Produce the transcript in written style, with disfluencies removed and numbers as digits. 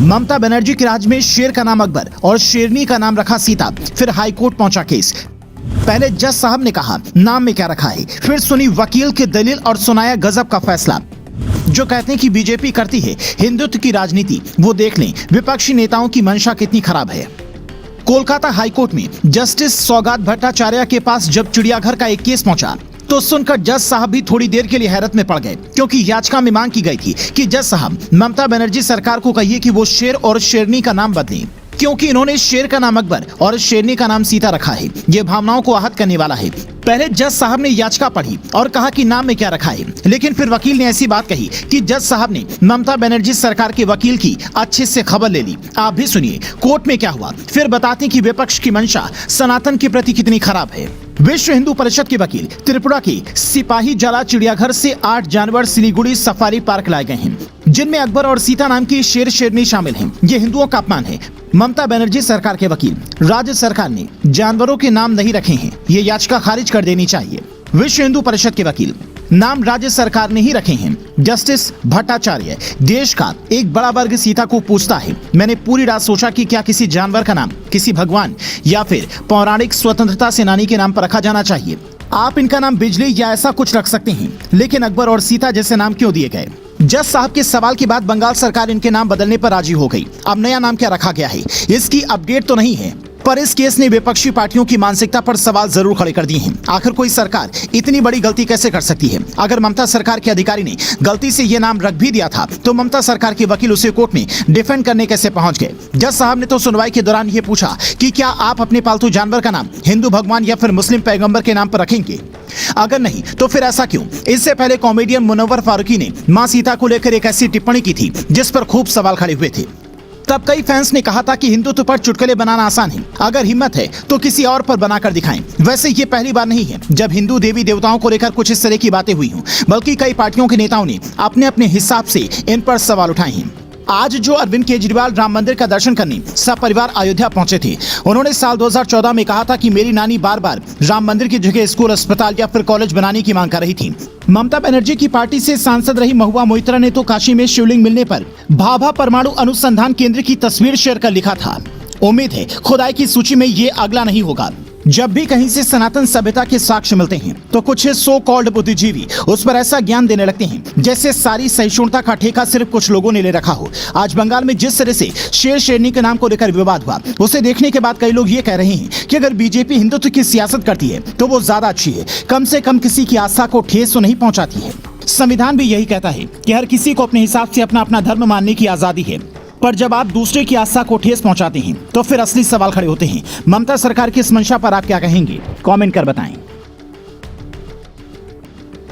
ममता बनर्जी के राज में शेर का नाम अकबर और शेरनी का नाम रखा सीता। फिर हाईकोर्ट पहुंचा केस। पहले जज साहब ने कहा नाम में क्या रखा है, फिर सुनी वकील की दलील और सुनाया गजब का फैसला। जो कहते हैं कि बीजेपी करती है हिंदुत्व की राजनीति, वो देख लें विपक्षी नेताओं की मंशा कितनी खराब है। कोलकाता हाईकोर्ट में जस्टिस सौगात भट्टाचार्य के पास जब चिड़ियाघर का एक केस पहुंचा तो सुनकर जज साहब भी थोड़ी देर के लिए हैरत में पड़ गए, क्योंकि याचिका में मांग की गई थी कि जज साहब ममता बनर्जी सरकार को कहिए कि वो शेर और शेरनी का नाम बदलें, क्योंकि इन्होंने शेर का नाम अकबर और शेरनी का नाम सीता रखा है। ये भावनाओं को आहत करने वाला है। पहले जज साहब ने याचिका पढ़ी और कहा कि नाम में क्या रखा है, लेकिन फिर वकील ने ऐसी बात कही कि जज साहब ने ममता बनर्जी सरकार के वकील की अच्छे से खबर ले ली। आप भी सुनिए कोर्ट में क्या हुआ, फिर बताते हैं कि विपक्ष की मंशा सनातन के प्रति कितनी खराब है। विश्व हिंदू परिषद के वकील त्रिपुरा के सिपाही जला चिड़ियाघर से 8 जानवर सिलीगुड़ी सफारी पार्क लाए गए हैं, जिनमें अकबर और सीता नाम की शेर शेरनी शामिल हैं। ये हिंदुओं का अपमान है। ममता बनर्जी सरकार के वकील, राज्य सरकार ने जानवरों के नाम नहीं रखे हैं, ये याचिका खारिज कर देनी चाहिए। विश्व हिंदू परिषद के वकील, नाम राज्य सरकार ने ही रखे हैं। जस्टिस भट्टाचार्य, देश का एक बड़ा वर्ग सीता को पूछता है, मैंने पूरी रात सोचा कि क्या किसी जानवर का नाम किसी भगवान या फिर पौराणिक स्वतंत्रता सेनानी के नाम पर रखा जाना चाहिए। आप इनका नाम बिजली या ऐसा कुछ रख सकते हैं, लेकिन अकबर और सीता जैसे नाम क्यों दिए गए? जज साहब के सवाल के बाद बंगाल सरकार इनके नाम बदलने पर राजी हो गई। अब नया नाम क्या रखा गया है, इसकी अपडेट तो नहीं है, पर इस केस ने विपक्षी पार्टियों की मानसिकता पर सवाल जरूर खड़े कर दिए हैं। आखिर कोई सरकार इतनी बड़ी गलती कैसे कर सकती है? अगर ममता सरकार के अधिकारी ने गलती से ये नाम रख भी दिया था, तो ममता सरकार के वकील उसे कोर्ट में डिफेंड करने कैसे पहुंच गए? जज साहब ने तो सुनवाई के दौरान ये पूछा कि क्या आप अपने पालतू जानवर का नाम हिंदू भगवान या फिर मुस्लिम पैगंबर के नाम पर रखेंगे? अगर नहीं तो फिर ऐसा क्यों? इससे पहले कॉमेडियन मुनव्वर फारूकी ने मां सीता को लेकर एक ऐसी टिप्पणी की थी जिस पर खूब सवाल खड़े हुए थे। तब कई फैंस ने कहा था कि हिंदुत्व पर चुटकुले बनाना आसान है, अगर हिम्मत है तो किसी और पर बनाकर दिखाएं। वैसे ये पहली बार नहीं है जब हिंदू देवी देवताओं को लेकर कुछ इस तरह की बातें हुई हों, बल्कि कई पार्टियों के नेताओं ने अपने अपने हिसाब से इन पर सवाल उठाए हैं। आज जो अरविंद केजरीवाल राम मंदिर का दर्शन करने सपरिवार अयोध्या पहुंचे थे, उन्होंने साल 2014 में कहा था कि मेरी नानी बार बार राम मंदिर की जगह स्कूल, अस्पताल या फिर कॉलेज बनाने की मांग कर रही थी। ममता बनर्जी की पार्टी से सांसद रही महुआ मोइत्रा ने तो काशी में शिवलिंग मिलने पर भाभा परमाणु अनुसंधान केंद्र की तस्वीर शेयर कर लिखा था, उम्मीद है खुदाई की सूची में ये अगला नहीं होगा। जब भी कहीं से सनातन सभ्यता के साक्ष्य मिलते हैं तो कुछ सो कॉल्ड बुद्धिजीवी उस पर ऐसा ज्ञान देने लगते हैं जैसे सारी सहिष्णुता का ठेका सिर्फ कुछ लोगों ने ले रखा हो। आज बंगाल में जिस तरह से शेर शेरनी के नाम को लेकर विवाद हुआ, उसे देखने के बाद कई लोग ये कह रहे हैं कि अगर बीजेपी हिंदुत्व की सियासत करती है तो वो ज्यादा अच्छी है, कम से कम किसी की आस्था को ठेस तो नहीं पहुंचाती है। संविधान भी यही कहता है कि हर किसी को अपने हिसाब से अपना अपना धर्म मानने की आजादी है, पर जब आप दूसरे की आस्था को ठेस पहुंचाते हैं तो फिर असली सवाल खड़े होते हैं। ममता सरकार की इस मंशा पर आप क्या कहेंगे? कमेंट कर बताएं।